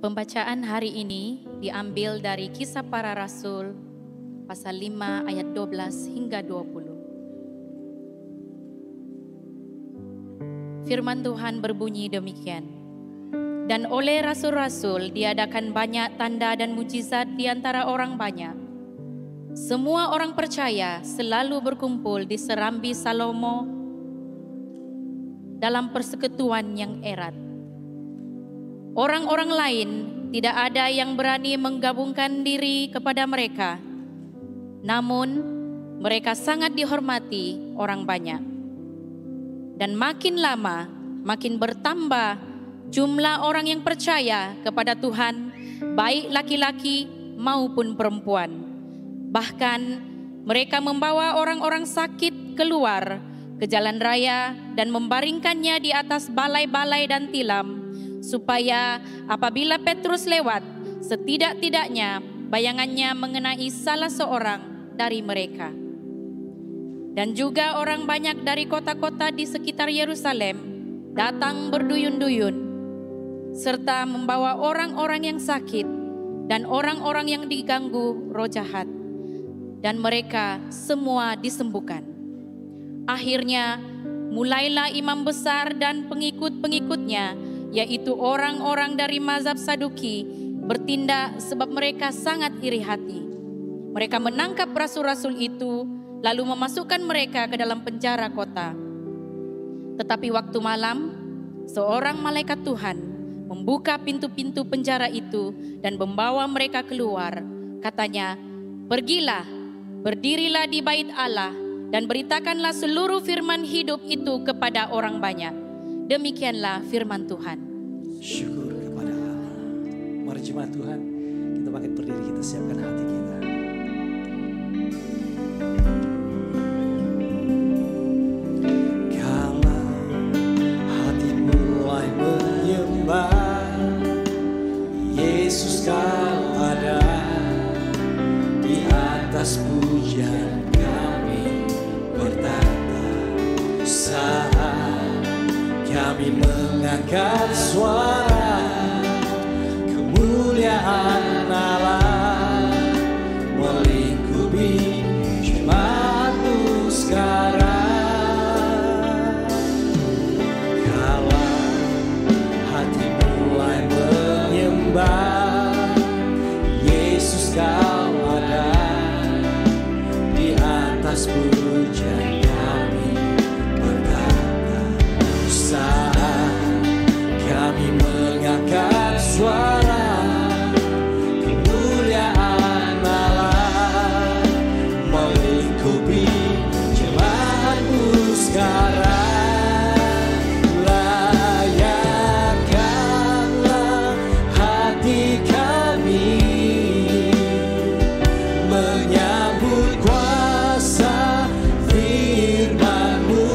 Pembacaan hari ini diambil dari Kisah Para Rasul pasal 5 ayat 12 hingga 20. Firman Tuhan berbunyi demikian. Dan oleh rasul-rasul diadakan banyak tanda dan mujizat di antara orang banyak. Semua orang percaya selalu berkumpul di serambi Salomo dalam persekutuan yang erat. Orang-orang lain tidak ada yang berani menggabungkan diri kepada mereka. Namun mereka sangat dihormati orang banyak. Dan makin lama makin bertambah jumlah orang yang percaya kepada Tuhan, baik laki-laki maupun perempuan. Bahkan mereka membawa orang-orang sakit keluar ke jalan raya dan membaringkannya di atas balai-balai dan tilam, supaya apabila Petrus lewat, setidak-tidaknya bayangannya mengenai salah seorang dari mereka. Dan juga orang banyak dari kota-kota di sekitar Yerusalem datang berduyun-duyun, serta membawa orang-orang yang sakit dan orang-orang yang diganggu roh jahat, dan mereka semua disembuhkan. Akhirnya mulailah imam besar dan pengikut-pengikutnya, yaitu orang-orang dari mazhab Saduki, bertindak sebab mereka sangat iri hati. Mereka menangkap rasul-rasul itu, lalu memasukkan mereka ke dalam penjara kota. Tetapi waktu malam, seorang malaikat Tuhan membuka pintu-pintu penjara itu dan membawa mereka keluar. Katanya, "Pergilah, berdirilah di bait Allah, dan beritakanlah seluruh firman hidup itu kepada orang banyak." Demikianlah firman Tuhan. Syukur kepada Allah. Mari jemaat Tuhan, kita bangkit berdiri, kita siapkan hati kita. Kalau hati mulai menyembah, Yesus kau ada di atas pujian kami bertata. Saat kami mengangkat suara, kemuliaan Allah melingkupi jemaat-Mu sekarang. Kalau hati mulai menyembah, Yesus kau ada di atas pujian kami bertata. Saat kami mengangkat suara, kemuliaan Allah melingkupi jemaat-Mu sekarang. Layakkanlah hati kami menyambut kuasa firman-Mu.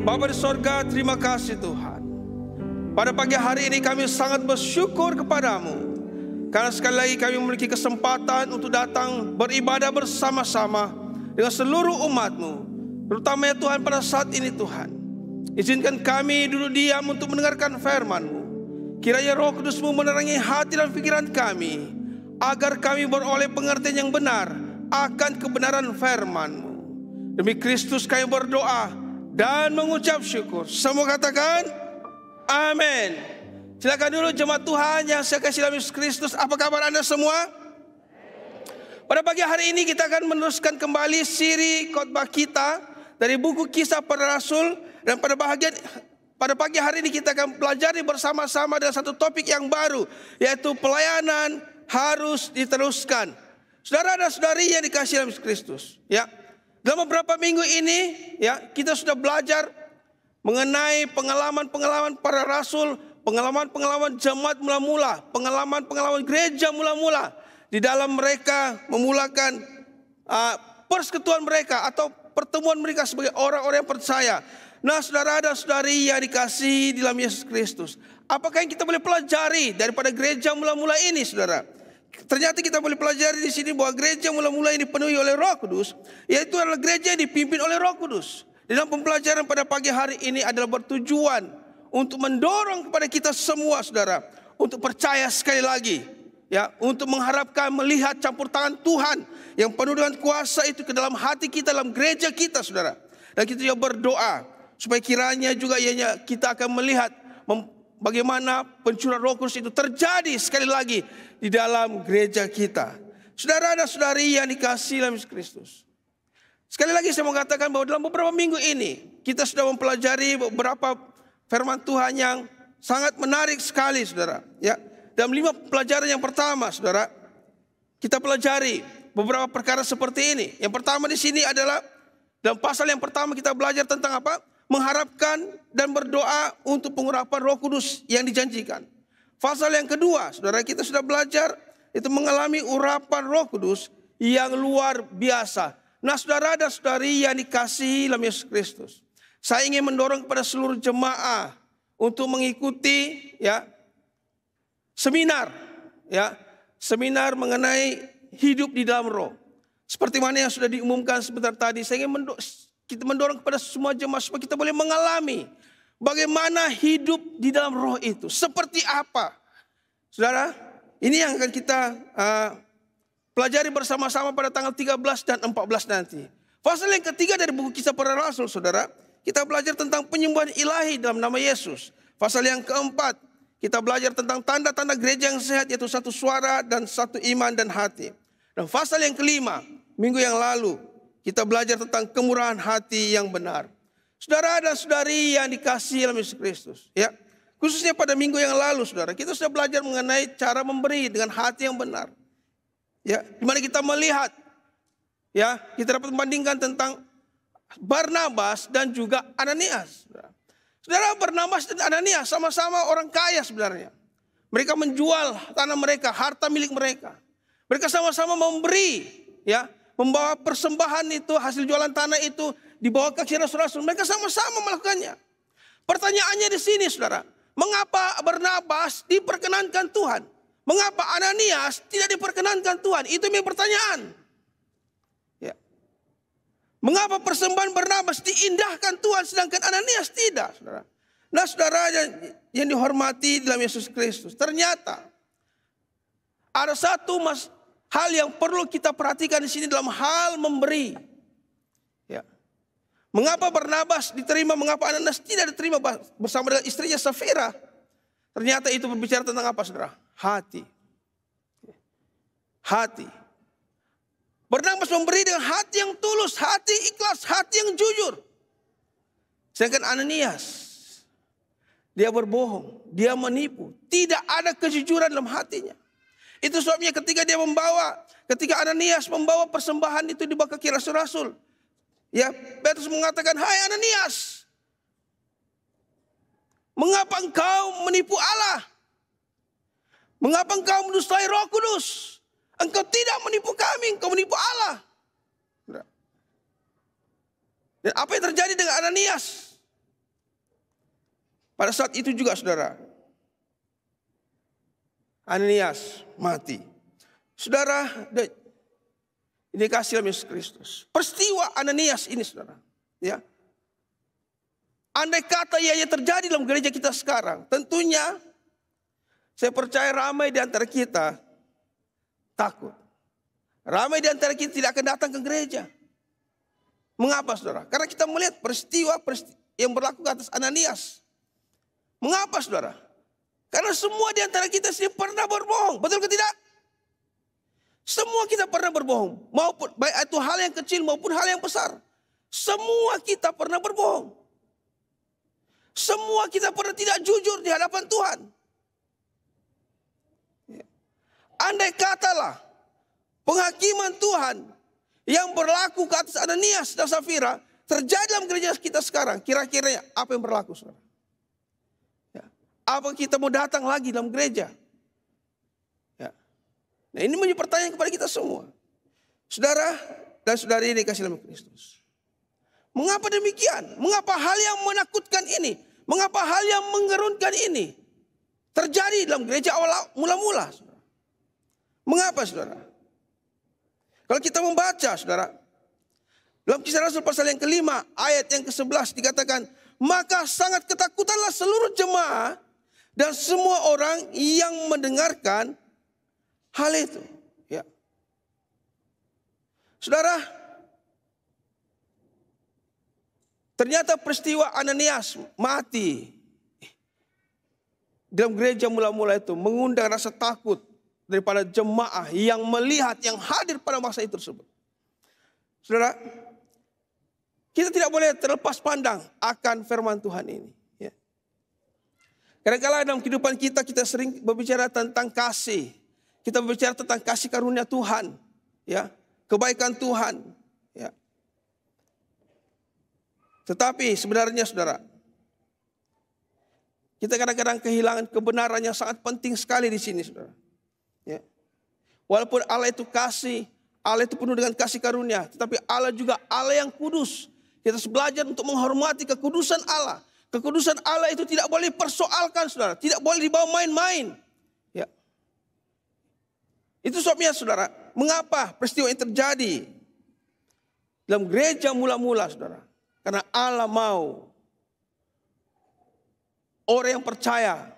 Bapa di sorga, terima kasih Tuhan. Pada pagi hari ini kami sangat bersyukur kepadamu, Karena sekali lagi kami memiliki kesempatan untuk datang beribadah bersama-sama dengan seluruh umat-Mu. Terutama ya Tuhan pada saat ini Tuhan. Izinkan kami duduk diam untuk mendengarkan firman-Mu. Kiranya Roh Kudus-Mu menerangi hati dan pikiran kami, agar kami beroleh pengertian yang benar akan kebenaran firman-Mu. Demi Kristus kami berdoa dan mengucap syukur. Semua katakan amin. Silakan dulu jemaat Tuhan yang saya kasih dalam Yesus Kristus. Apa kabar Anda semua? Pada pagi hari ini kita akan meneruskan kembali siri khotbah kita dari buku Kisah Para Rasul. Dan pada pagi hari ini kita akan pelajari bersama-sama dengan satu topik yang baru, yaitu pelayanan harus diteruskan. Saudara dan saudari yang dikasihi dalam Yesus Kristus, ya. Dalam beberapa minggu ini, ya, kita sudah belajar mengenai pengalaman-pengalaman para rasul, pengalaman-pengalaman jemaat mula-mula, pengalaman-pengalaman gereja mula-mula di dalam mereka memulakan persekutuan mereka atau pertemuan mereka sebagai orang-orang yang percaya. Nah, saudara dan saudari yang dikasihi di dalam Yesus Kristus, apakah yang kita boleh pelajari daripada gereja mula-mula ini, saudara? Ternyata kita boleh pelajari di sini bahwa gereja mula-mula ini dipenuhi oleh Roh Kudus, yaitu adalah gereja yang dipimpin oleh Roh Kudus. Dalam pembelajaran pada pagi hari ini adalah bertujuan untuk mendorong kepada kita semua, saudara, untuk percaya sekali lagi, ya, untuk mengharapkan melihat campur tangan Tuhan yang penuh dengan kuasa itu ke dalam hati kita, dalam gereja kita, saudara. Dan kita juga berdoa supaya kiranya juga kita akan melihat bagaimana pencurahan Roh Kudus itu terjadi sekali lagi di dalam gereja kita. Saudara dan saudari yang dikasihi dalam Yesus Kristus, sekali lagi saya mau katakan bahwa dalam beberapa minggu ini kita sudah mempelajari beberapa firman Tuhan yang sangat menarik sekali, saudara. Ya, dalam 5 pelajaran yang pertama, saudara, kita pelajari beberapa perkara seperti ini. Yang pertama di sini adalah dalam pasal yang pertama kita belajar tentang apa? Mengharapkan dan berdoa untuk pengurapan Roh Kudus yang dijanjikan. Pasal yang kedua, saudara, kita sudah belajar itu mengalami urapan Roh Kudus yang luar biasa. Nah, saudara dan saudari yang dikasihi dalam Yesus Kristus, saya ingin mendorong kepada seluruh jemaah untuk mengikuti, ya, seminar seminar mengenai hidup di dalam Roh. Seperti mana yang sudah diumumkan sebentar tadi, saya ingin kita mendorong kepada semua jemaah supaya kita boleh mengalami bagaimana hidup di dalam Roh itu. Seperti apa? Saudara, ini yang akan kita pelajari bersama-sama pada tanggal 13 dan 14 nanti. Pasal yang ketiga dari buku Kisah Para Rasul, saudara, kita belajar tentang penyembahan ilahi dalam nama Yesus. Pasal yang keempat, kita belajar tentang tanda-tanda gereja yang sehat, yaitu satu suara dan satu iman dan hati. Dan pasal yang kelima, minggu yang lalu, kita belajar tentang kemurahan hati yang benar. Saudara dan saudari yang dikasihi dalam Yesus Kristus, ya, khususnya pada minggu yang lalu, saudara, kita sudah belajar mengenai cara memberi dengan hati yang benar. Ya, di mana kita melihat, ya, kita dapat membandingkan tentang Barnabas dan juga Ananias. Saudara, Barnabas dan Ananias sama-sama orang kaya sebenarnya. Mereka menjual tanah mereka, harta milik mereka. Mereka sama-sama memberi, ya, membawa persembahan itu, hasil jualan tanah itu dibawa ke rasul-rasul. Mereka sama-sama melakukannya. Pertanyaannya di sini, saudara, mengapa Barnabas diperkenankan Tuhan? Mengapa Ananias tidak diperkenankan Tuhan? Itu memang pertanyaan. Ya. Mengapa persembahan Barnabas diindahkan Tuhan sedangkan Ananias tidak, saudara? Nah, saudara yang dihormati dalam Yesus Kristus, ternyata ada satu hal yang perlu kita perhatikan di sini dalam hal memberi. Ya. Mengapa Barnabas diterima, mengapa Ananias tidak diterima bersama dengan istrinya Safira? Ternyata itu berbicara tentang apa, saudara? Hati. Hati. Barnabas memberi dengan hati yang tulus, hati ikhlas, hati yang jujur. Sedangkan Ananias, dia berbohong, dia menipu, tidak ada kejujuran dalam hatinya. Itu sebabnya ketika Ananias membawa persembahan itu dibawa ke rasul-rasul, ya, Petrus mengatakan, "Hai Ananias, mengapa engkau menipu Allah? Mengapa engkau mendustai Roh Kudus? Engkau tidak menipu kami, engkau menipu Allah." Dan apa yang terjadi dengan Ananias? Pada saat itu juga, saudara, Ananias mati. Saudara, ini kasih dalam Yesus Kristus. Peristiwa Ananias ini saudara, ya. Andai kata ianya terjadi dalam gereja kita sekarang, tentunya saya percaya ramai di antara kita takut. Ramai di antara kita tidak akan datang ke gereja. Mengapa saudara? Karena kita melihat peristiwa yang berlaku ke atas Ananias. Mengapa saudara? Karena semua di antara kita sendiri pernah berbohong. Betul ke tidak? Semua kita pernah berbohong. Maupun baik itu hal yang kecil maupun hal yang besar. Semua kita pernah berbohong. Semua kita pernah tidak jujur di hadapan Tuhan. Andai katalah penghakiman Tuhan yang berlaku ke atas Ananias dan Safira terjadi dalam gereja kita sekarang, kira-kira apa yang berlaku saudara? Ya. Apa kita mau datang lagi dalam gereja? Ya. Nah, ini menjadi pertanyaan kepada kita semua. Saudara dan saudari ini kasih dalam Kristus. Mengapa demikian? Mengapa hal yang menakutkan ini? Mengapa hal yang menggerunkan ini terjadi dalam gereja awal mula-mula? Saudara? Mengapa saudara? Kalau kita membaca saudara, dalam Kisah Rasul pasal yang kelima ayat yang ke-11 dikatakan, maka sangat ketakutanlah seluruh jemaah dan semua orang yang mendengarkan hal itu. Ya. Saudara, ternyata peristiwa Ananias mati dalam gereja mula-mula itu mengundang rasa takut daripada jemaah yang melihat, yang hadir pada masa itu tersebut. Saudara, kita tidak boleh terlepas pandang akan firman Tuhan ini. Ya. Kadang-kadang dalam kehidupan kita, kita sering berbicara tentang kasih. Kita berbicara tentang kasih karunia Tuhan. Ya. Kebaikan Tuhan. Ya. Tetapi sebenarnya saudara, kita kadang-kadang kehilangan kebenaran yang sangat penting sekali di sini saudara. Ya. Walaupun Allah itu kasih, Allah itu penuh dengan kasih karunia, tetapi Allah juga Allah yang kudus. Kita harus belajar untuk menghormati kekudusan Allah. Kekudusan Allah itu tidak boleh dipersoalkan saudara, tidak boleh dibawa main-main. Ya. Itu sebabnya saudara, mengapa peristiwa yang terjadi dalam gereja mula-mula saudara? Karena Allah mau orang yang percaya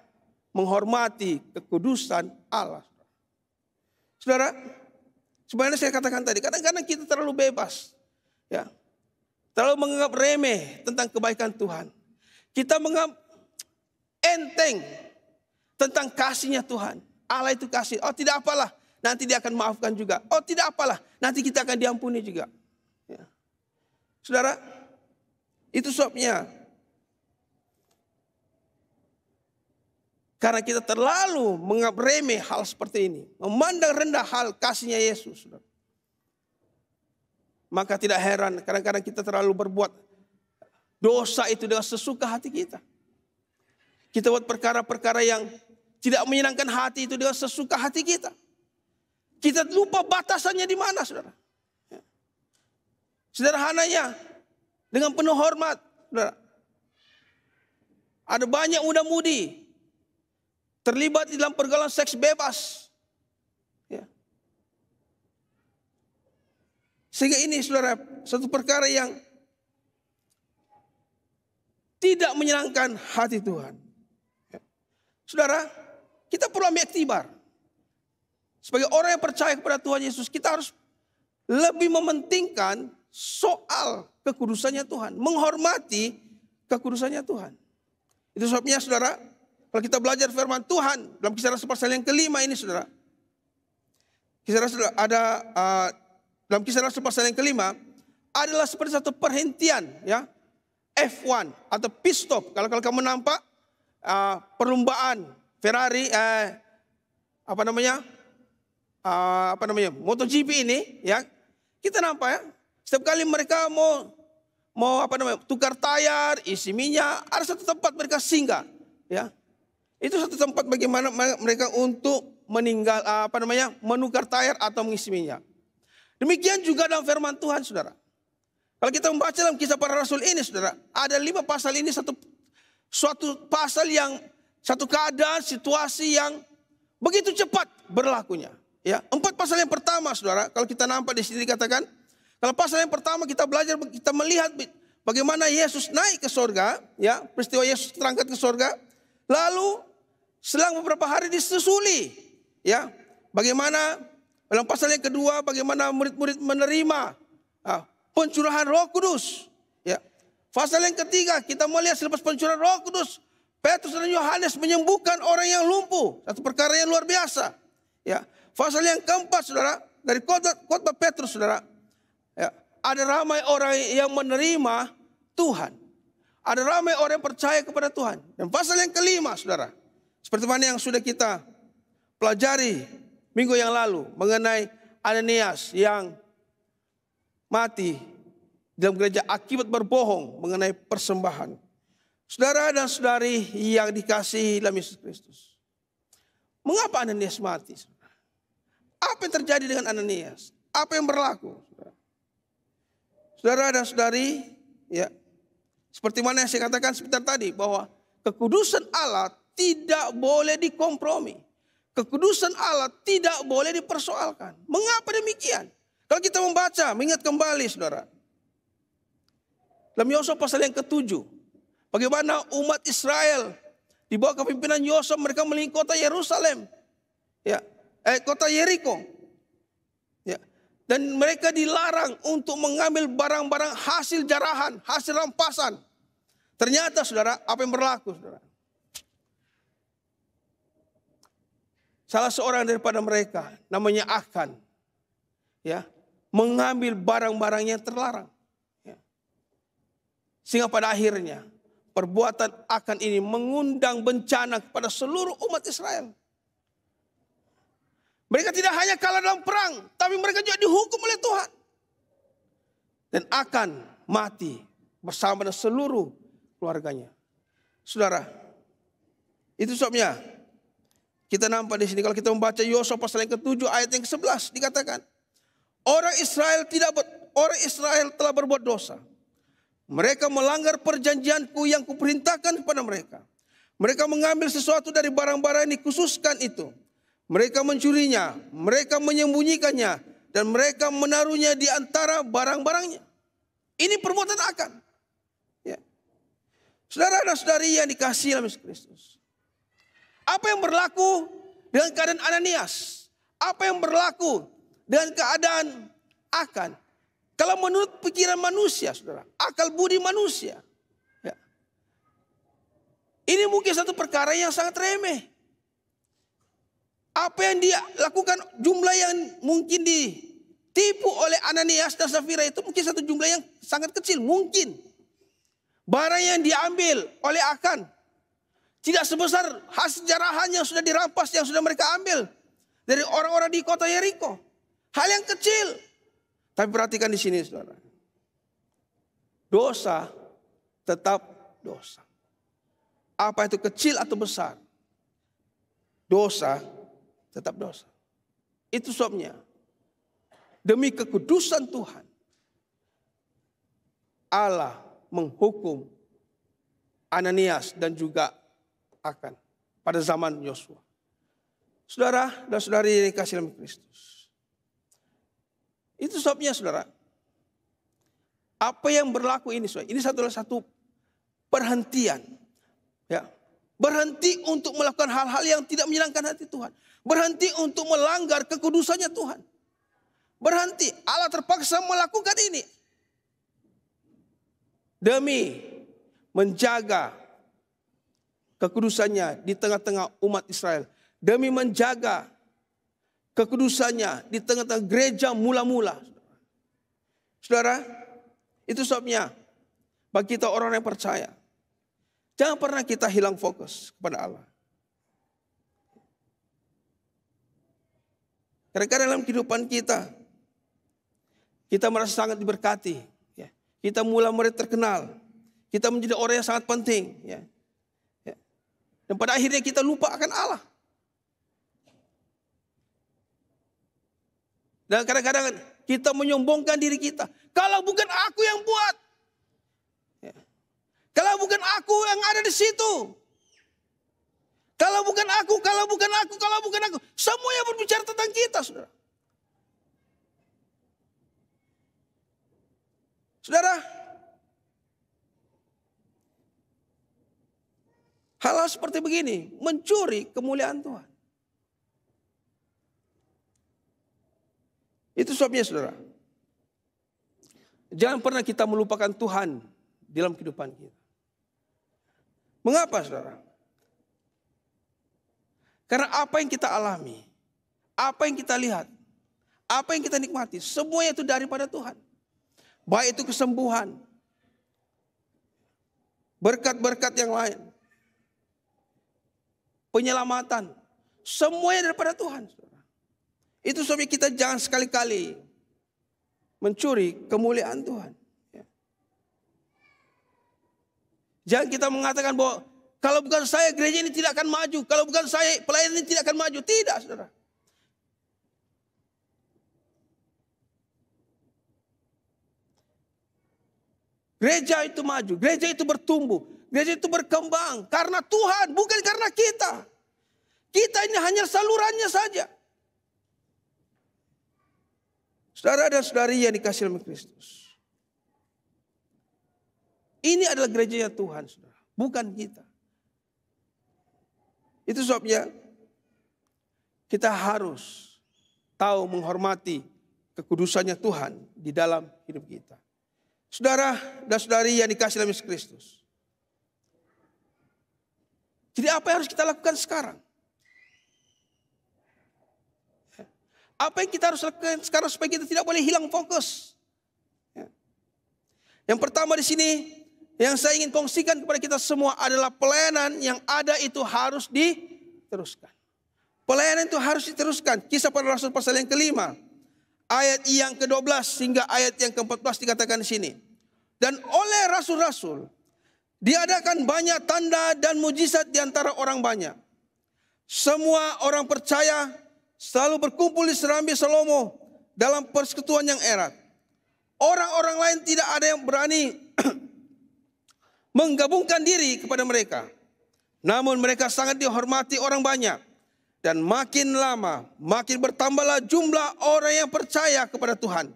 menghormati kekudusan Allah. Saudara, sebenarnya saya katakan tadi, kadang-kadang kita terlalu bebas. Ya, terlalu menganggap remeh tentang kebaikan Tuhan. Kita menganggap enteng tentang kasihnya Tuhan. Allah itu kasih, oh tidak apalah, nanti dia akan maafkan juga. Oh tidak apalah, nanti kita akan diampuni juga. Ya. Saudara, itu sebabnya karena kita terlalu menganggap remeh hal seperti ini, memandang rendah hal kasihnya Yesus, saudara. Maka tidak heran kadang-kadang kita terlalu berbuat dosa itu dengan sesuka hati kita. Kita buat perkara-perkara yang tidak menyenangkan hati itu dengan sesuka hati kita. Kita lupa batasannya di mana, saudara. Sederhananya, dengan penuh hormat, saudara. Ada banyak muda-mudi terlibat di dalam pergaulan seks bebas. Ya. Sehingga ini saudara, satu perkara yang tidak menyenangkan hati Tuhan. Ya. Saudara, kita perlu ambil iktibar. Sebagai orang yang percaya kepada Tuhan Yesus, kita harus lebih mementingkan soal kekudusannya Tuhan. Menghormati kekudusannya Tuhan. Itu sebabnya saudara, kalau kita belajar firman Tuhan dalam Kisah Rasul pasal yang kelima ini saudara. Kisah Rasul ada dalam Kisah Rasul pasal yang kelima adalah seperti satu perhentian ya. F1 atau pit stop. Kalau kamu nampak perlombaan Ferrari MotoGP ini ya. Kita nampak ya. Setiap kali mereka mau tukar tayar, isi minyak, ada satu tempat mereka singgah ya. Itu satu tempat bagaimana mereka untuk menukar tayar atau mengisi minyak. Demikian juga dalam firman Tuhan, saudara. Kalau kita membaca dalam Kisah Para Rasul ini, saudara, ada 5 pasal ini suatu pasal yang satu keadaan, situasi yang begitu cepat berlakunya. Ya, 4 pasal yang pertama, saudara, kalau kita nampak di sini dikatakan, kalau pasal yang pertama kita belajar, kita melihat bagaimana Yesus naik ke sorga, ya, peristiwa Yesus terangkat ke sorga, lalu selang beberapa hari disusuli, ya, bagaimana dalam pasal yang kedua, bagaimana murid-murid menerima pencurahan Roh Kudus, ya. Pasal yang ketiga kita melihat selepas pencurahan Roh Kudus, Petrus dan Yohanes menyembuhkan orang yang lumpuh, satu perkara yang luar biasa, ya. Pasal yang keempat, saudara, dari khotbah Petrus, saudara, ya, ada ramai orang yang menerima Tuhan. Ada ramai orang yang percaya kepada Tuhan. Dan pasal yang kelima, saudara, seperti mana yang sudah kita pelajari minggu yang lalu mengenai Ananias yang mati dalam gereja akibat berbohong mengenai persembahan. Saudara dan saudari yang dikasihi dalam Yesus Kristus, mengapa Ananias mati? Apa yang terjadi dengan Ananias? Apa yang berlaku? Saudara dan saudari, ya, seperti mana yang saya katakan sebentar tadi, bahwa kekudusan Allah tidak boleh dikompromi. Kekudusan Allah tidak boleh dipersoalkan. Mengapa demikian? Kalau kita membaca, mengingat kembali, saudara, dalam Yosua pasal yang ke-7, bagaimana umat Israel di bawah kepimpinan Yosua mereka melingkupi kota Yerusalem, ya, kota Yeriko, ya, dan mereka dilarang untuk mengambil barang-barang hasil jarahan, hasil rampasan. Ternyata, saudara, apa yang berlaku, saudara? Salah seorang daripada mereka, namanya Akan, ya, mengambil barang-barang yang terlarang, ya. Sehingga pada akhirnya perbuatan Akan ini mengundang bencana kepada seluruh umat Israel. Mereka tidak hanya kalah dalam perang, tapi mereka juga dihukum oleh Tuhan. Dan Akan mati bersama dengan seluruh keluarganya. Saudara, itu sebabnya kita nampak di sini kalau kita membaca Yosua pasal yang ke-7 ayat yang ke-11 dikatakan, orang Israel telah berbuat dosa. Mereka melanggar perjanjianku yang kuperintahkan kepada mereka. Mereka mengambil sesuatu dari barang-barang yang dikhususkan itu. Mereka mencurinya, mereka menyembunyikannya, dan mereka menaruhnya di antara barang-barangnya. Ini perbuatan Akan. Ya. Saudara dan saudari yang dikasihi dalam Yesus Kristus, apa yang berlaku dengan keadaan Ananias? Apa yang berlaku dengan keadaan Akan? Kalau menurut pikiran manusia, saudara, akal budi manusia, ya, ini mungkin satu perkara yang sangat remeh. Apa yang dia lakukan, jumlah yang mungkin ditipu oleh Ananias dan Safira itu mungkin satu jumlah yang sangat kecil. Mungkin barang yang diambil oleh Akan tidak sebesar hasil jarahan yang sudah dirampas, yang sudah mereka ambil dari orang-orang di kota Yeriko. Hal yang kecil. Tapi perhatikan di sini, saudara. Dosa tetap dosa. Apa itu kecil atau besar? Dosa tetap dosa. Itu sebabnya demi kekudusan Tuhan Allah menghukum Ananias dan juga Akan pada zaman Yosua. Saudara dan saudari yang dikasihi dalam Kristus, itu sebabnya, saudara, apa yang berlaku ini, saudara, ini satu perhentian, ya, berhenti untuk melakukan hal-hal yang tidak menyenangkan hati Tuhan. Berhenti untuk melanggar kekudusannya Tuhan. Berhenti. Allah terpaksa melakukan ini demi menjaga kekudusannya di tengah-tengah umat Israel. Demi menjaga kekudusannya di tengah-tengah gereja mula-mula. Saudara, itu sebabnya bagi kita orang yang percaya, jangan pernah kita hilang fokus kepada Allah. Kadang-kadang dalam kehidupan kita merasa sangat diberkati. Ya. Kita mulai terkenal. Kita menjadi orang yang sangat penting. Ya. Ya. Dan pada akhirnya kita lupa akan Allah. Dan kadang-kadang kita menyombongkan diri kita. Kalau bukan aku yang buat. Ya. Kalau bukan aku yang ada di situ. Kalau bukan aku, kalau bukan aku, kalau bukan aku. Semuanya berbicara tentang kita, saudara. Saudara, hal-hal seperti begini mencuri kemuliaan Tuhan. Itu sebabnya, saudara, jangan pernah kita melupakan Tuhan dalam kehidupan kita. Mengapa, saudara? Karena apa yang kita alami, apa yang kita lihat, apa yang kita nikmati, semuanya itu daripada Tuhan. Baik itu kesembuhan, berkat-berkat yang lain, penyelamatan, semuanya daripada Tuhan. Itu sebabnya kita jangan sekali-kali mencuri kemuliaan Tuhan. Jangan kita mengatakan bahwa kalau bukan saya gereja ini tidak akan maju, kalau bukan saya pelayanan ini tidak akan maju. Tidak, saudara. Gereja itu maju, gereja itu bertumbuh, gereja itu berkembang karena Tuhan, bukan karena kita. Kita ini hanya salurannya saja. Saudara dan saudari yang dikasihi oleh Kristus. Ini adalah gerejanya Tuhan, saudara, bukan kita. Itu sebabnya kita harus tahu menghormati kekudusannya Tuhan di dalam hidup kita. Saudara dan saudari yang dikasihi oleh Kristus. Jadi apa yang harus kita lakukan sekarang? Apa yang kita harus lakukan sekarang supaya kita tidak boleh hilang fokus? Yang pertama di sini yang saya ingin kongsikan kepada kita semua adalah pelayanan yang ada itu harus diteruskan. Pelayanan itu harus diteruskan. Kisah Para Rasul pasal yang kelima, ayat yang ke-12 hingga ayat yang ke-14 dikatakan di sini. Dan oleh rasul-rasul diadakan banyak tanda dan mujizat di antara orang banyak. Semua orang percaya selalu berkumpul di serambi Salomo dalam persekutuan yang erat. Orang-orang lain tidak ada yang berani menggabungkan diri kepada mereka. Namun mereka sangat dihormati orang banyak. Dan makin lama makin bertambahlah jumlah orang yang percaya kepada Tuhan.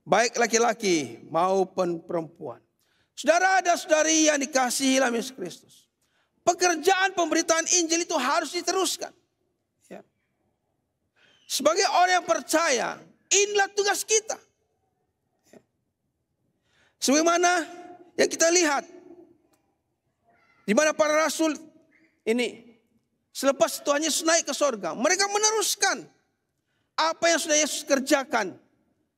Baik laki-laki maupun perempuan. Saudara dan saudari yang dikasihi oleh Yesus Kristus. Pekerjaan pemberitaan Injil itu harus diteruskan. Ya. Sebagai orang yang percaya, inilah tugas kita. Ya. Sebagaimana yang kita lihat. Di mana para rasul ini selepas Tuhan Yesus naik ke sorga, mereka meneruskan apa yang sudah Yesus kerjakan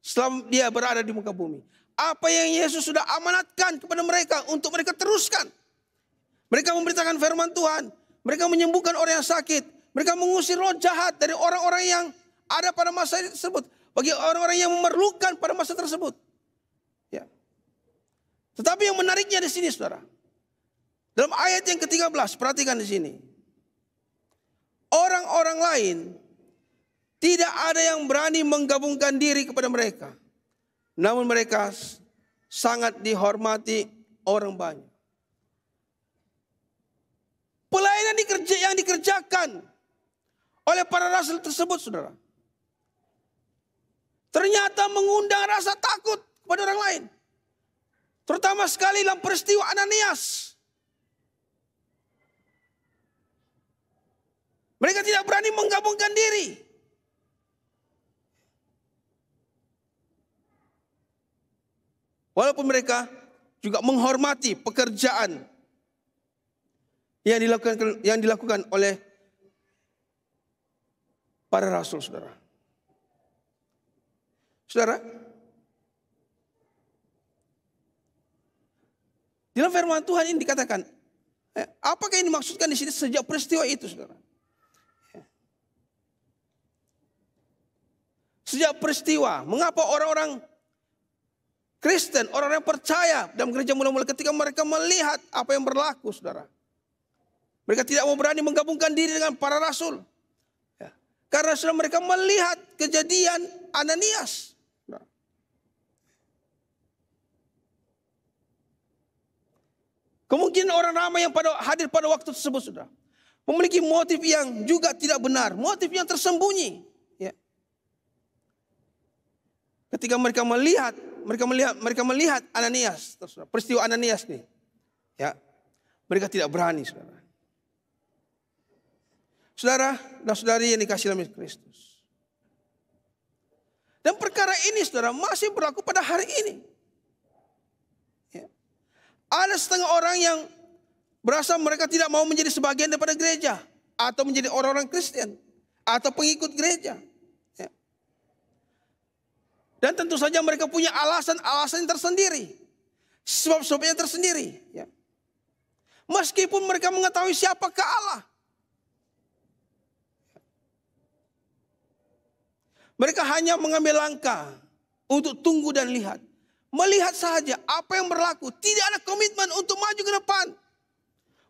selama dia berada di muka bumi. Apa yang Yesus sudah amanatkan kepada mereka untuk mereka teruskan. Mereka memberitakan firman Tuhan. Mereka menyembuhkan orang yang sakit. Mereka mengusir roh jahat dari orang-orang yang ada pada masa tersebut. Bagi orang-orang yang memerlukan pada masa tersebut. Ya. Tetapi yang menariknya di sini, saudara. Dalam ayat yang ke-13, perhatikan di sini. Orang-orang lain tidak ada yang berani menggabungkan diri kepada mereka. Namun mereka sangat dihormati orang banyak. Pelayanan yang dikerjakan oleh para rasul tersebut, saudara, ternyata mengundang rasa takut kepada orang lain. Terutama sekali dalam peristiwa Ananias. Mereka tidak berani menggabungkan diri. Walaupun mereka juga menghormati pekerjaan yang dilakukan oleh para rasul, saudara. Saudara, dalam firman Tuhan ini dikatakan, apakah yang dimaksudkan di sini sejak peristiwa itu, saudara? Sejak peristiwa, mengapa orang-orang Kristen, orang-orang percaya dalam gereja mula-mula ketika mereka melihat apa yang berlaku, saudara. Mereka tidak mau berani menggabungkan diri dengan para rasul. Ya. Karena sudah mereka melihat kejadian Ananias. Saudara. Kemungkinan orang ramai yang hadir pada waktu tersebut, saudara, memiliki motif yang juga tidak benar, motif yang tersembunyi. Ya. Ketika mereka melihat Ananias, peristiwa Ananias nih, ya, mereka tidak berani, saudara. Saudara dan saudari yang dikasihi dalam Kristus. Dan perkara ini, saudara, masih berlaku pada hari ini. Ya. Ada setengah orang yang berasa mereka tidak mau menjadi sebagian daripada gereja, atau menjadi orang-orang Kristen, atau pengikut gereja. Ya. Dan tentu saja mereka punya alasan-alasan tersendiri, sebab-sebabnya tersendiri. Ya. Meskipun mereka mengetahui siapakah Allah, mereka hanya mengambil langkah untuk tunggu dan lihat. Melihat saja apa yang berlaku. Tidak ada komitmen untuk maju ke depan.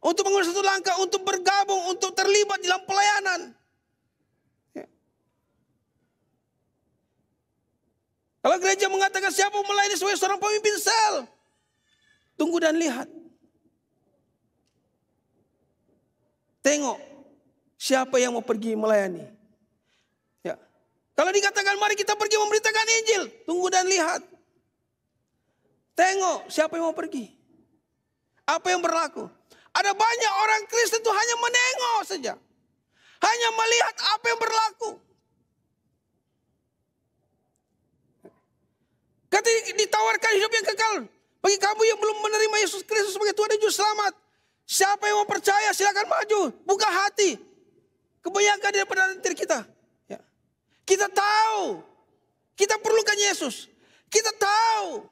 Untuk mengambil satu langkah, untuk bergabung, untuk terlibat dalam pelayanan. Ya. Kalau gereja mengatakan siapa melayani sebagai seorang pemimpin sel, tunggu dan lihat. Tengok siapa yang mau pergi melayani. Ya. Kalau dikatakan mari kita pergi memberitakan Injil, tunggu dan lihat. Tengok siapa yang mau pergi. Apa yang berlaku. Ada banyak orang Kristen itu hanya menengok saja. Hanya melihat apa yang berlaku. Ketika ditawarkan hidup yang kekal. Bagi kamu yang belum menerima Yesus Kristus sebagai Tuhan dan Juru Selamat. Siapa yang mau percaya silakan maju. Buka hati. Kebanyakan daripada diri kita. Ya. Kita tahu. Kita perlukan Yesus. Kita tahu.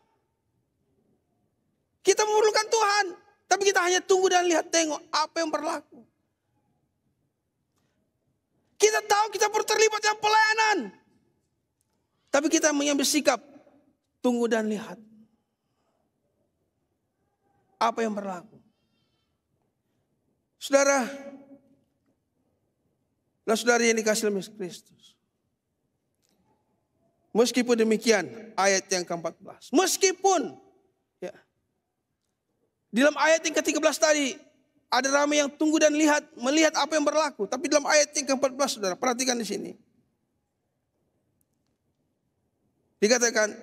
Kita memerlukan Tuhan. Tapi kita hanya tunggu dan lihat, tengok apa yang berlaku. Kita tahu kita perlu terlibat dalam pelayanan. Tapi kita mengambil sikap, tunggu dan lihat. Apa yang berlaku. Saudara dan saudari yang dikasihi oleh Kristus. Meskipun demikian, ayat yang ke-14. Meskipun, ya, di dalam ayat yang ke-13 tadi, ada ramai yang tunggu dan melihat apa yang berlaku. Tapi dalam ayat yang ke-14, saudara, perhatikan di sini. Dikatakan,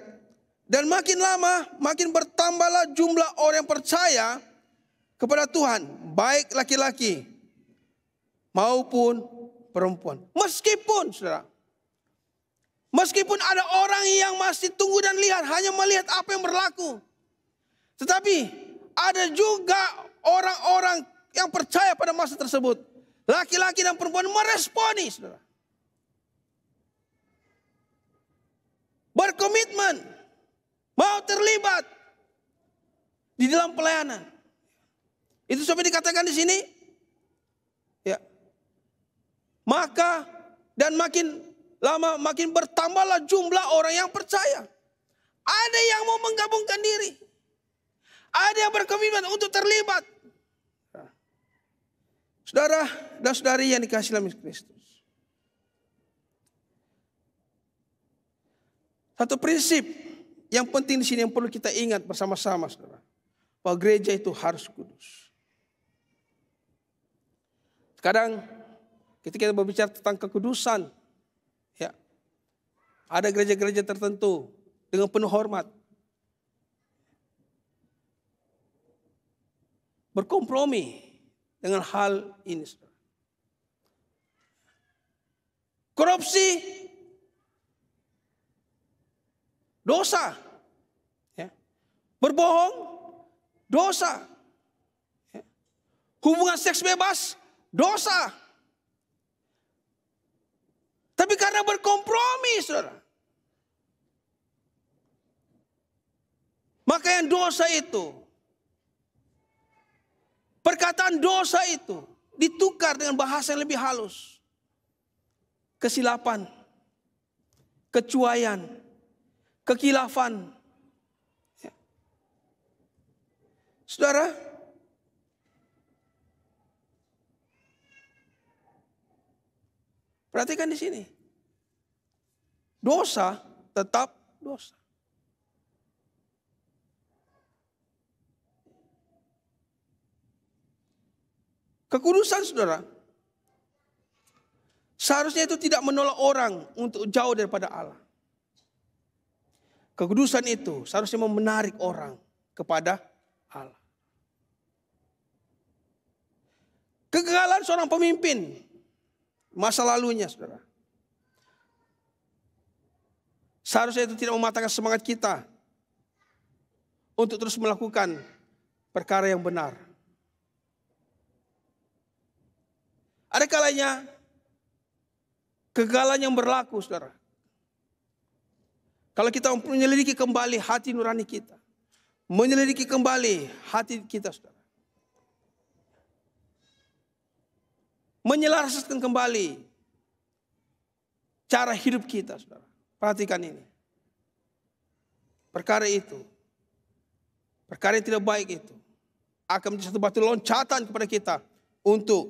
dan makin lama, makin bertambahlah jumlah orang yang percaya kepada Tuhan. Baik laki-laki maupun perempuan. Meskipun, saudara, meskipun ada orang yang masih tunggu dan lihat, hanya melihat apa yang berlaku. Tetapi ada juga orang-orang yang percaya pada masa tersebut. Laki-laki dan perempuan meresponi, saudara. Berkomitmen. Mau terlibat di dalam pelayanan. Itu sampai dikatakan di sini. Ya. Maka dan makin lama makin bertambahlah jumlah orang yang percaya. Ada yang mau menggabungkan diri. Ada yang berkomitmen untuk terlibat. Saudara dan saudari yang dikasihi dalam Kristus. Satu prinsip yang penting di sini yang perlu kita ingat bersama-sama, saudara. Bahwa gereja itu harus kudus. Kadang ketika kita berbicara tentang kekudusan, ya, ada gereja-gereja tertentu dengan penuh hormat berkompromi dengan hal ini. Korupsi, dosa. Ya. Berbohong, dosa. Ya. Hubungan seks bebas, dosa. Tapi karena berkompromi, saudara, maka yang dosa itu, perkataan dosa itu ditukar dengan bahasa yang lebih halus. Kesilapan, kecuaian, kekilafan. Ya. Saudara, perhatikan di sini. Dosa tetap dosa. Kekudusan, saudara, seharusnya itu tidak menolak orang untuk jauh daripada Allah. Kekudusan itu seharusnya menarik orang kepada Allah. Kegagalan seorang pemimpin masa lalunya, saudara, seharusnya itu tidak mematahkan semangat kita untuk terus melakukan perkara yang benar. Ada kalanya kegagalan yang berlaku, saudara, kalau kita menyelidiki kembali hati nurani kita, menyelidiki kembali hati kita, saudara, menyelaraskan kembali cara hidup kita, saudara. Perhatikan ini. Perkara itu, perkara yang tidak baik itu akan menjadi satu batu loncatan kepada kita untuk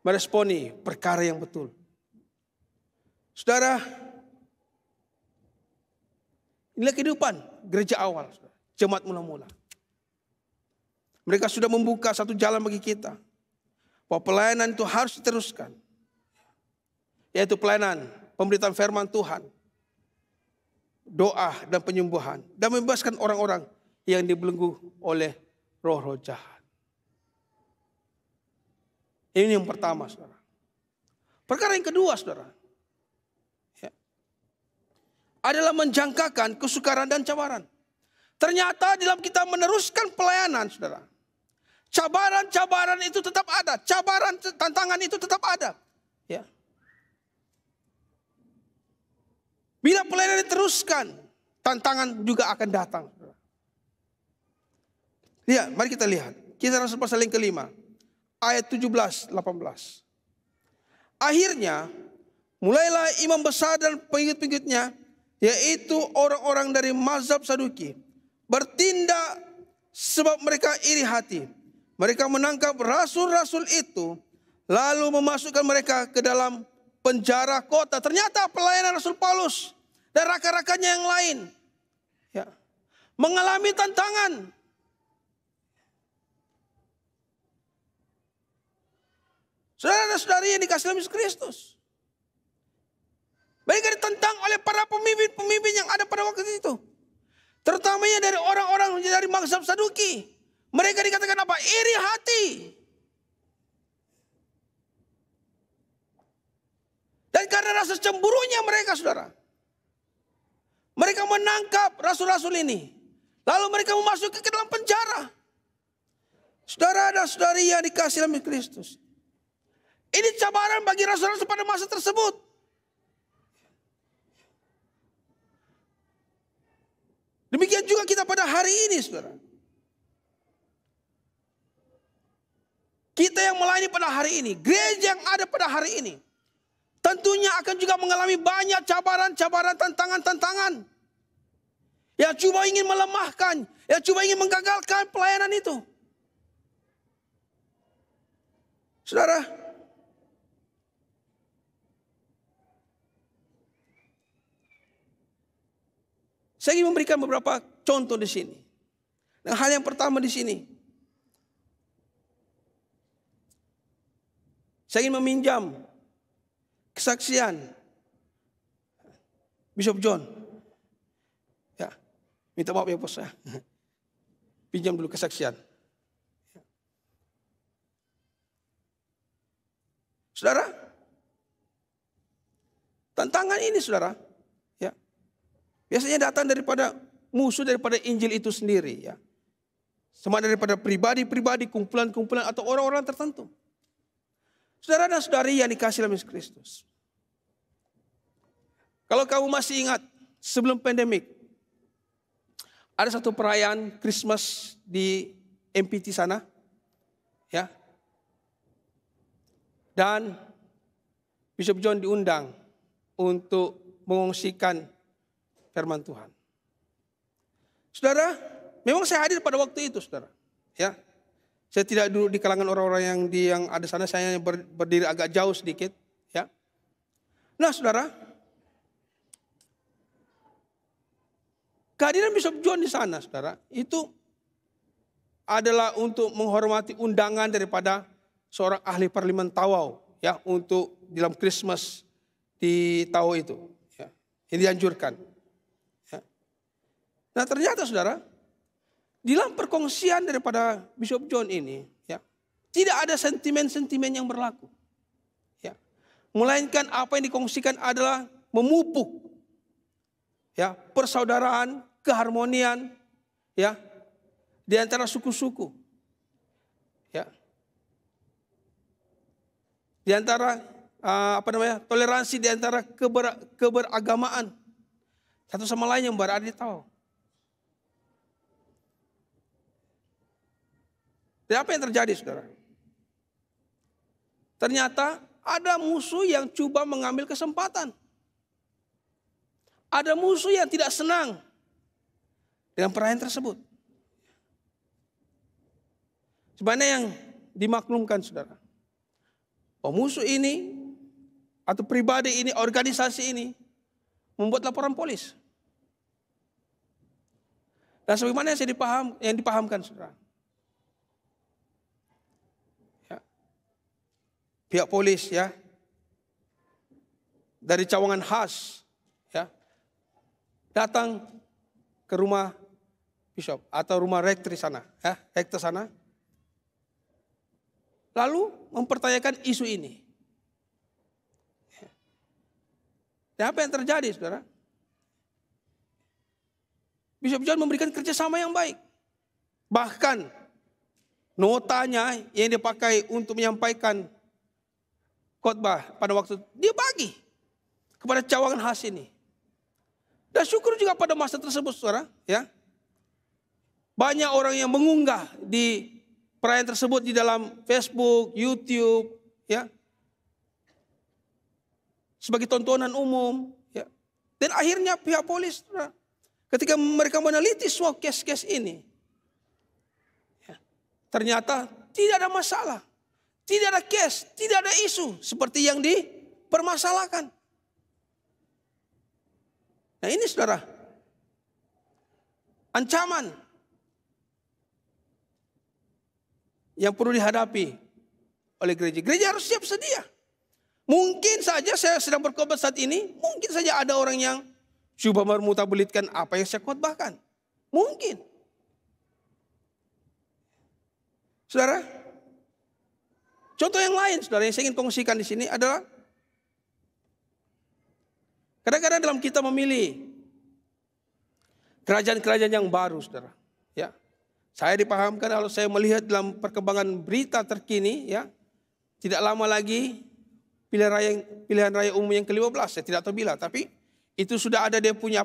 meresponi perkara yang betul. Saudara, inilah kehidupan gereja awal, jemaat mula-mula. Mereka sudah membuka satu jalan bagi kita, bahwa pelayanan itu harus diteruskan, yaitu pelayanan pemberitaan firman Tuhan, doa dan penyembuhan, dan membebaskan orang-orang yang dibelenggu oleh roh-roh jahat. Ini yang pertama, saudara. Perkara yang kedua, saudara, adalah menjangkakan kesukaran dan cabaran. Ternyata dalam kita meneruskan pelayanan, saudara, cabaran-cabaran itu tetap ada, cabaran tantangan itu tetap ada. Ya. Bila pelayanan diteruskan, tantangan juga akan datang. Lihat, mari kita lihat. Kisah Rasul pasal yang kelima, ayat 17-18. Akhirnya, mulailah imam besar dan pengikut-pengikutnya, yaitu orang-orang dari mazhab Saduki, bertindak sebab mereka iri hati. Mereka menangkap rasul-rasul itu, lalu memasukkan mereka ke dalam penjara kota. Ternyata pelayanan Rasul Paulus dan rakan-rakannya yang lain mengalami tantangan. Saudara dan saudari yang dikasihi Yesus Kristus, mereka ditentang oleh para pemimpin-pemimpin yang ada pada waktu itu. Terutamanya dari orang-orang dari mazhab Saduki. Mereka dikatakan apa? Iri hati. Dan karena rasa cemburunya mereka, saudara, mereka menangkap rasul-rasul ini. Lalu mereka memasuki ke dalam penjara. Saudara dan saudari yang dikasihi oleh Kristus, ini cabaran bagi rasul-rasul pada masa tersebut. Demikian juga kita pada hari ini, saudara. Kita yang melayani pada hari ini, gereja yang ada pada hari ini, tentunya akan juga mengalami banyak cabaran-cabaran, tantangan-tantangan. Yang coba ingin melemahkan, yang coba ingin menggagalkan pelayanan itu. Saudara, saya ingin memberikan beberapa contoh di sini. Dan hal yang pertama di sini, saya ingin meminjam kesaksian Bishop John. Ya, minta maaf ya bos ya. Pinjam dulu kesaksian. Saudara, tantangan ini, saudara, ya, biasanya datang daripada musuh daripada Injil itu sendiri, ya. Sama daripada pribadi-pribadi, kumpulan-kumpulan atau orang-orang tertentu. Saudara dan saudari yang dikasihi oleh Yesus Kristus, kalau kamu masih ingat sebelum pandemik, ada satu perayaan Christmas di MPT sana, ya. Dan Bishop John diundang untuk mengungsikan firman Tuhan. Saudara, memang saya hadir pada waktu itu, saudara. Ya, saya tidak duduk di kalangan orang-orang yang ada sana, saya berdiri agak jauh sedikit. Ya, nah saudara, kehadiran Bishop John di sana, saudara, itu adalah untuk menghormati undangan daripada seorang ahli parlemen Tawau ya untuk dalam Christmas di tahun itu. Ya. Ini dianjurkan. Ya. Nah ternyata saudara, di dalam perkongsian daripada Bishop John ini, ya, tidak ada sentimen-sentimen yang berlaku. Ya. Melainkan apa yang dikongsikan adalah memupuk, ya, persaudaraan, keharmonian, ya, di antara suku-suku, ya, di antara toleransi di antara keberagamaan satu sama lain yang berada di tahu. Dan apa yang terjadi, saudara? Ternyata ada musuh yang coba mengambil kesempatan. Ada musuh yang tidak senang dengan perayaan tersebut. Sebenarnya yang dimaklumkan, saudara, bahwa musuh ini atau pribadi ini, organisasi ini membuat laporan polis. Dan sebagaimana yang dipahamkan, saudara, ya, pihak polis, ya, dari cawangan khas, ya, datang ke rumah bishop atau rumah rektor sana, ya, rektor sana, lalu mempertanyakan isu ini. Dan apa yang terjadi, saudara? Bishop John memberikan kerjasama yang baik. Bahkan notanya yang dipakai untuk menyampaikan khotbah pada waktu dia bagi kepada cawangan khas ini. Dan syukur juga pada masa tersebut, saudara, ya, banyak orang yang mengunggah di perayaan tersebut di dalam Facebook, YouTube, ya, sebagai tontonan umum, ya. Dan akhirnya pihak polis, saudara, ketika mereka meneliti semua kes-kes ini, ya, ternyata tidak ada masalah, tidak ada kes, tidak ada isu seperti yang dipermasalahkan. Nah ini, saudara, ancaman yang perlu dihadapi oleh gereja. Gereja harus siap sedia. Mungkin saja saya sedang berkhotbah saat ini, mungkin saja ada orang yang coba memutabelitkan apa yang saya khotbahkan. Mungkin. Saudara, contoh yang lain, saudara, yang saya ingin kongsikan di sini adalah kadang-kadang dalam kita memilih kerajaan-kerajaan yang baru, saudara, ya. Saya dipahamkan kalau saya melihat dalam perkembangan berita terkini, ya, tidak lama lagi pilihan raya umum yang ke-15, saya tidak tahu bila, tapi itu sudah ada dia punya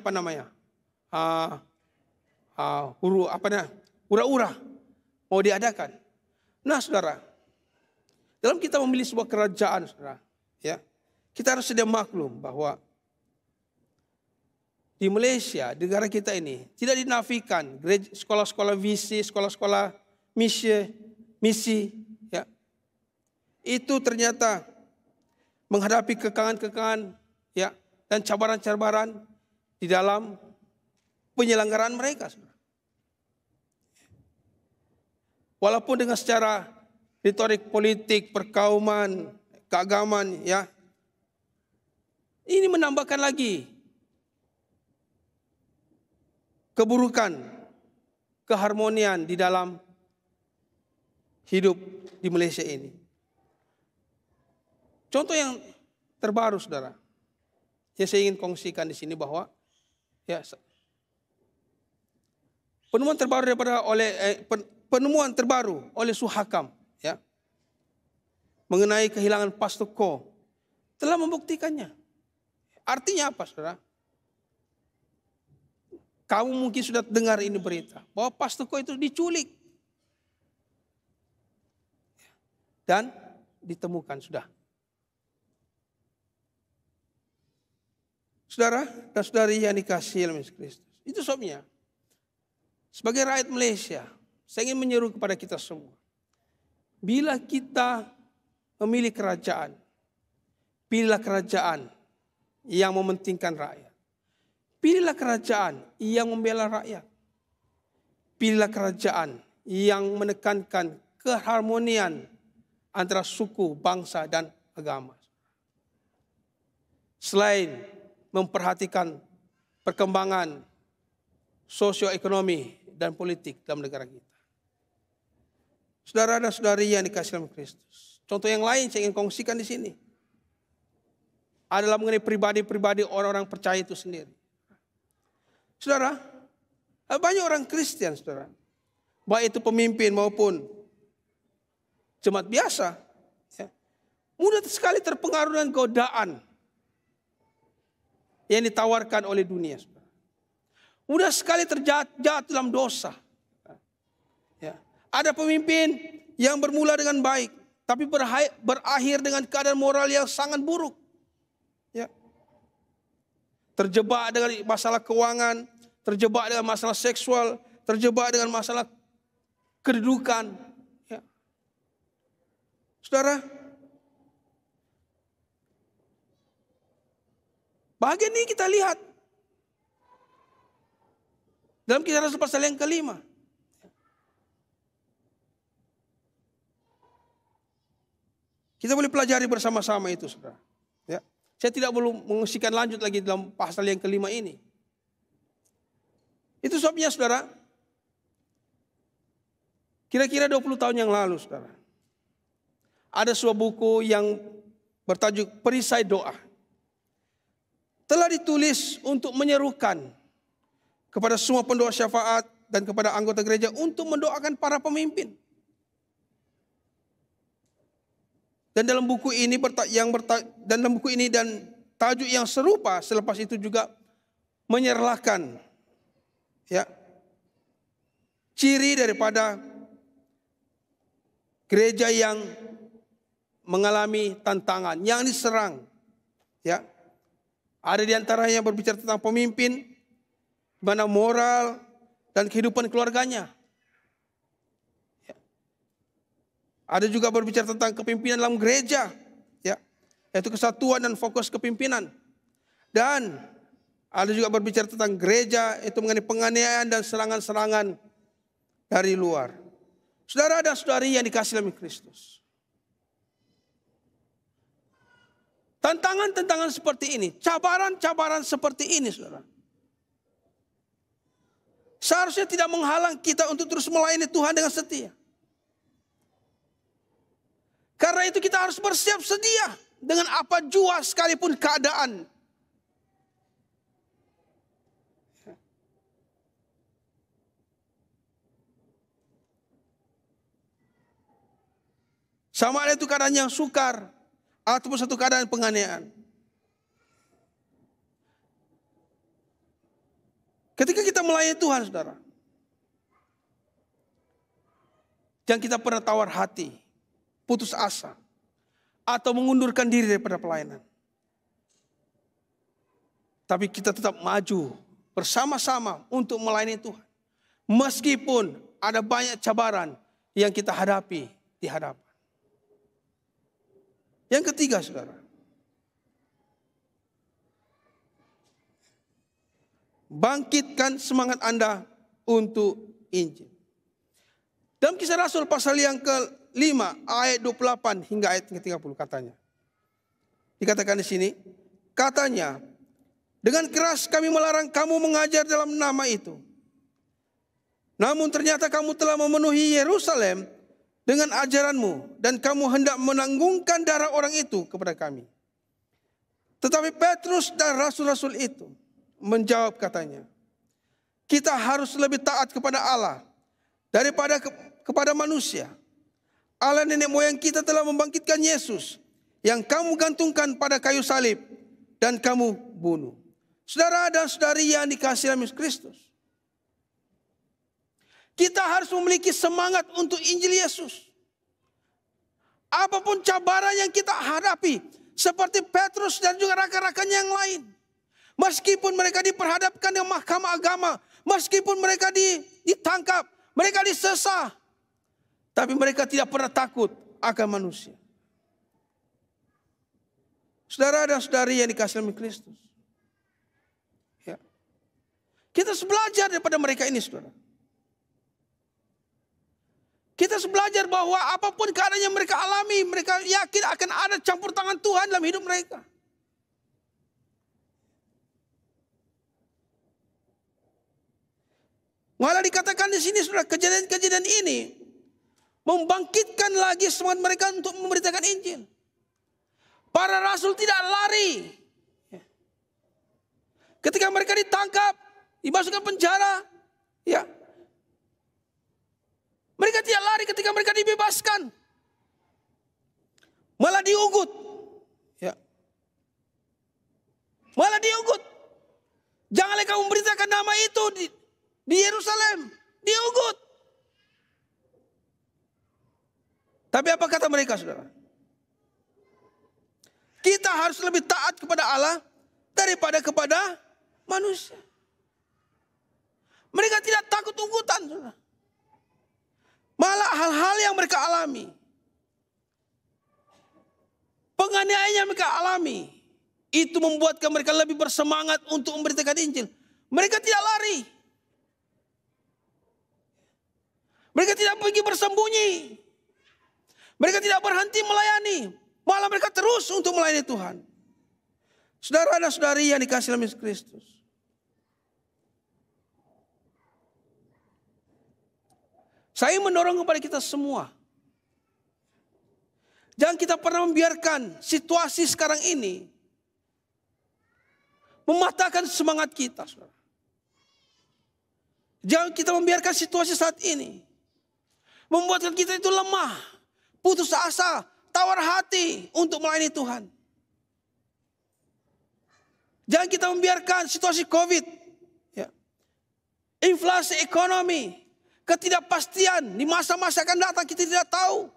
hura-hura mau diadakan. Nah, saudara, dalam kita memilih sebuah kerajaan, saudara, ya, kita harus sedia maklum bahwa di Malaysia, negara kita ini, tidak dinafikan sekolah-sekolah visi, sekolah-sekolah misi, ya, itu ternyata menghadapi kekangan-kekangan, ya, dan cabaran-cabaran di dalam penyelenggaraan mereka, saudara. Walaupun dengan secara retorik politik, perkauman, keagamaan, ya, ini menambahkan lagi keburukan, keharmonian di dalam hidup di Malaysia ini. Contoh yang terbaru, saudara, yang saya ingin kongsikan di sini bahwa, ya, penemuan terbaru oleh Suhakam, ya, mengenai kehilangan Pastor Ko telah membuktikannya. Artinya apa, saudara? Kamu mungkin sudah dengar ini berita bahwa Pastor Ko itu diculik dan ditemukan sudah. Saudara dan saudari yang dikasihi oleh Kristus, itu sebabnya sebagai rakyat Malaysia, saya ingin menyeru kepada kita semua. Bila kita memilih kerajaan, pilihlah kerajaan yang mementingkan rakyat. Pilihlah kerajaan yang membela rakyat. Pilihlah kerajaan yang menekankan keharmonian antara suku, bangsa, dan agama. Selain memperhatikan perkembangan sosioekonomi dan politik dalam negara kita. Saudara dan saudari yang dikasihi dalam Kristus. Contoh yang lain saya ingin kongsikan di sini adalah mengenai pribadi-pribadi orang-orang percaya itu sendiri. Saudara, banyak orang Kristen, saudara, baik itu pemimpin maupun jemaat biasa, ya, mudah sekali terpengaruh dengan godaan yang ditawarkan oleh dunia. Saudara. Mudah sekali terjatuh dalam dosa. Ya. Ada pemimpin yang bermula dengan baik, tapi berakhir dengan keadaan moral yang sangat buruk. Ya. Terjebak dengan masalah keuangan, terjebak dengan masalah seksual, terjebak dengan masalah kedudukan. Ya. Saudara, bagian ini kita lihat dalam Kisah Rasul pasal yang ke-5. Kita boleh pelajari bersama-sama itu, saudara. Ya. Saya tidak perlu mengusirkan lanjut lagi dalam pasal yang ke-5 ini. Itu sebabnya, saudara, kira-kira 20 tahun yang lalu, saudara, ada sebuah buku yang bertajuk Perisai Doa. Telah ditulis untuk menyerukan kepada semua pendoa syafaat dan kepada anggota gereja untuk mendoakan para pemimpin. Dan dalam buku ini dan tajuk yang serupa selepas itu juga menyerahkan ya ciri daripada gereja yang mengalami tantangan, yang diserang. Ya. Ada di antaranya berbicara tentang pemimpin, mana moral dan kehidupan keluarganya. Ya. Ada juga berbicara tentang kepimpinan dalam gereja, ya, yaitu kesatuan dan fokus kepimpinan. Dan ada juga berbicara tentang gereja, itu mengenai penganiayaan dan serangan-serangan dari luar. Saudara dan saudari yang dikasihi dalam Kristus. Tantangan-tantangan seperti ini, cabaran-cabaran seperti ini, saudara, seharusnya tidak menghalang kita untuk terus melayani Tuhan dengan setia. Karena itu kita harus bersiap sedia dengan apa jua sekalipun keadaan. Sama ada itu keadaan yang sukar ataupun satu keadaan penganiayaan. Ketika kita melayani Tuhan, saudara, jangan kita pernah tawar hati, putus asa, atau mengundurkan diri daripada pelayanan. Tapi kita tetap maju bersama-sama untuk melayani Tuhan. Meskipun ada banyak cabaran yang kita hadapi di hadapan. Yang ketiga, saudara, bangkitkan semangat Anda untuk Injil. Dalam Kisah Rasul pasal yang ke-5 ayat 28 hingga ayat ke-30 katanya. Dikatakan di sini, katanya, dengan keras kami melarang kamu mengajar dalam nama itu. Namun ternyata kamu telah memenuhi Yerusalem dengan ajaranmu dan kamu hendak menanggungkan darah orang itu kepada kami. Tetapi Petrus dan rasul-rasul itu menjawab katanya, kita harus lebih taat kepada Allah daripada kepada manusia. Allah nenek moyang kita telah membangkitkan Yesus yang kamu gantungkan pada kayu salib dan kamu bunuh. Saudara dan saudari yang dikasihi dalam Kristus, kita harus memiliki semangat untuk Injil Yesus. Apapun cabaran yang kita hadapi, seperti Petrus dan juga rakan-rakannya yang lain. Meskipun mereka diperhadapkan dengan mahkamah agama, meskipun mereka ditangkap, mereka disesah, tapi mereka tidak pernah takut akan manusia. Saudara dan saudari yang dikasihi dalam Kristus, ya, kita harus belajar daripada mereka ini, saudara. Kita harus belajar bahwa apapun keadaan yang mereka alami, mereka yakin akan ada campur tangan Tuhan dalam hidup mereka. Malah dikatakan di sini, saudara, kejadian-kejadian ini membangkitkan lagi semangat mereka untuk memberitakan Injil. Para rasul tidak lari. Ketika mereka ditangkap, dimasukkan penjara, ya, mereka tidak lari ketika mereka dibebaskan. Malah diugut. Ya. Malah diugut. Janganlah kamu memberitakan nama itu di Yerusalem. Diugut. Tapi apa kata mereka, saudara? Kita harus lebih taat kepada Allah daripada kepada manusia. Mereka tidak takut ugutan, saudara. Malah hal-hal yang mereka alami, penganiayaan yang mereka alami, itu membuatkan mereka lebih bersemangat untuk memberitakan Injil. Mereka tidak lari. Mereka tidak pergi bersembunyi. Mereka tidak berhenti melayani. Malah mereka terus untuk melayani Tuhan. Saudara dan saudari yang dikasihi dalam Yesus Kristus. Saya mendorong kepada kita semua. Jangan kita pernah membiarkan situasi sekarang ini mematahkan semangat kita, saudara. Jangan kita membiarkan situasi saat ini membuatkan kita itu lemah, putus asa, tawar hati untuk melayani Tuhan. Jangan kita membiarkan situasi COVID, ya, inflasi ekonomi, ketidakpastian di masa-masa akan datang kita tidak tahu.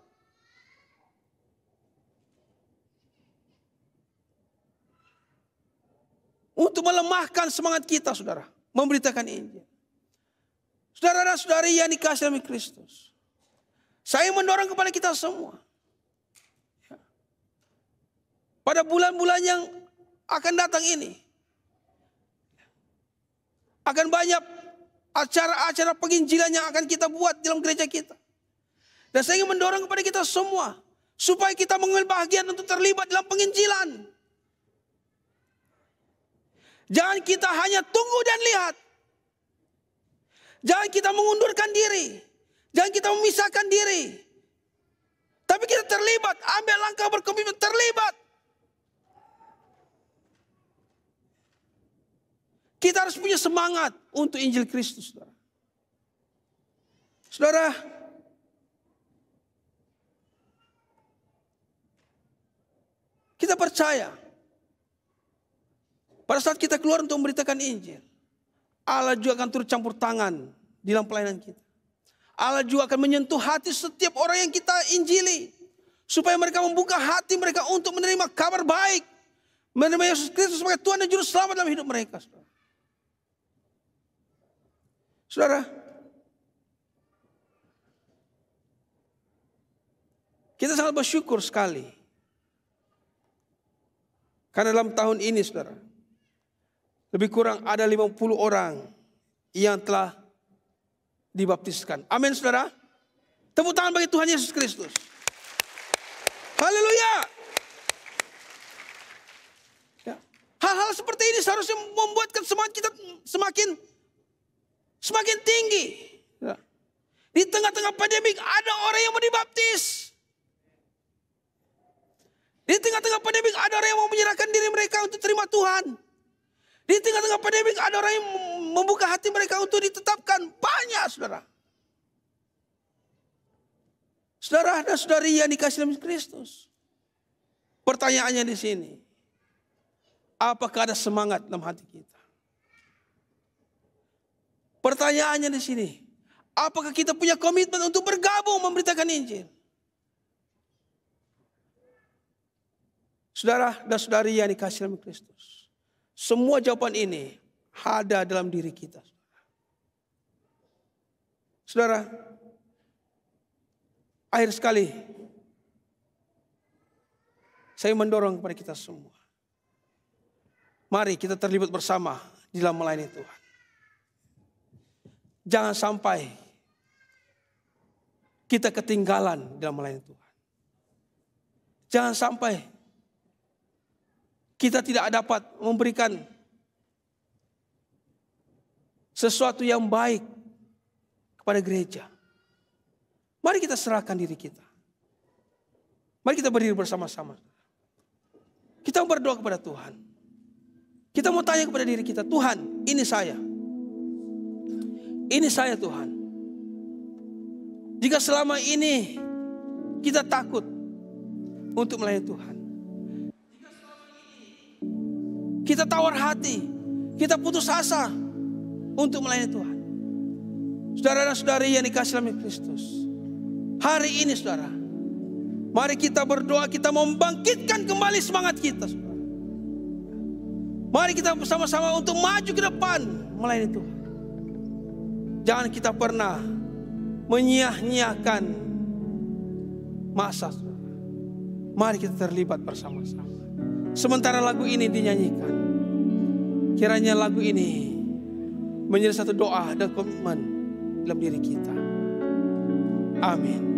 Untuk melemahkan semangat kita, saudara, memberitakan Injil. Saudara dan saudari yang dikasihi dalam Kristus, saya mendorong kepada kita semua. Pada bulan-bulan yang akan datang ini, akan banyak acara-acara penginjilan yang akan kita buat dalam gereja kita. Dan saya ingin mendorong kepada kita semua, supaya kita mengambil bagian untuk terlibat dalam penginjilan. Jangan kita hanya tunggu dan lihat. Jangan kita mengundurkan diri. Jangan kita memisahkan diri. Tapi kita terlibat, ambil langkah berkomitmen, terlibat. Kita harus punya semangat untuk Injil Kristus, saudara. Saudara, kita percaya pada saat kita keluar untuk memberitakan Injil, Allah juga akan turut campur tangan di dalam pelayanan kita. Allah juga akan menyentuh hati setiap orang yang kita injili, supaya mereka membuka hati mereka untuk menerima kabar baik, menerima Yesus Kristus sebagai Tuhan dan Juru Selamat dalam hidup mereka. Saudara, kita sangat bersyukur sekali karena dalam tahun ini, saudara, lebih kurang ada 50 orang yang telah dibaptiskan. Amin, saudara. Tepuk tangan bagi Tuhan Yesus Kristus. Haleluya. Ya. Hal-hal seperti ini seharusnya membuatkan semangat kita semakin tinggi. Ya. Di tengah-tengah pandemik ada orang yang mau dibaptis. Di tengah-tengah pandemik ada orang yang mau menyerahkan diri mereka untuk terima Tuhan. Di tengah-tengah pandemik ada orang yang membuka hati mereka untuk ditetapkan. Banyak, saudara. Saudara dan saudari yang dikasihi dalam Kristus. Pertanyaannya di sini. Apakah ada semangat dalam hati kita? Pertanyaannya di sini. Apakah kita punya komitmen untuk bergabung memberitakan Injil? Saudara dan saudari yang dikasihi dalam Kristus. Semua jawaban ini ada dalam diri kita. Saudara, akhir sekali saya mendorong kepada kita semua. Mari kita terlibat bersama di dalam melayani Tuhan. Jangan sampai kita ketinggalan dalam melayani Tuhan. Jangan sampai kita tidak dapat memberikan sesuatu yang baik kepada gereja. Mari kita serahkan diri kita. Mari kita berdiri bersama-sama. Kita berdoa kepada Tuhan. Kita mau tanya kepada diri kita, Tuhan, ini saya. Ini saya Tuhan. Jika selama ini kita takut untuk melayani Tuhan. Jika selama ini kita tawar hati, kita putus asa untuk melayani Tuhan. Saudara dan saudari yang dikasihi dalam Kristus. Hari ini saudara, mari kita berdoa, kita membangkitkan kembali semangat kita. Saudara. Mari kita bersama-sama untuk maju ke depan melayani Tuhan. Jangan kita pernah menyia-nyiakan masa. Mari kita terlibat bersama-sama. Sementara lagu ini dinyanyikan, kiranya lagu ini menjadi satu doa dan komitmen dalam diri kita. Amin.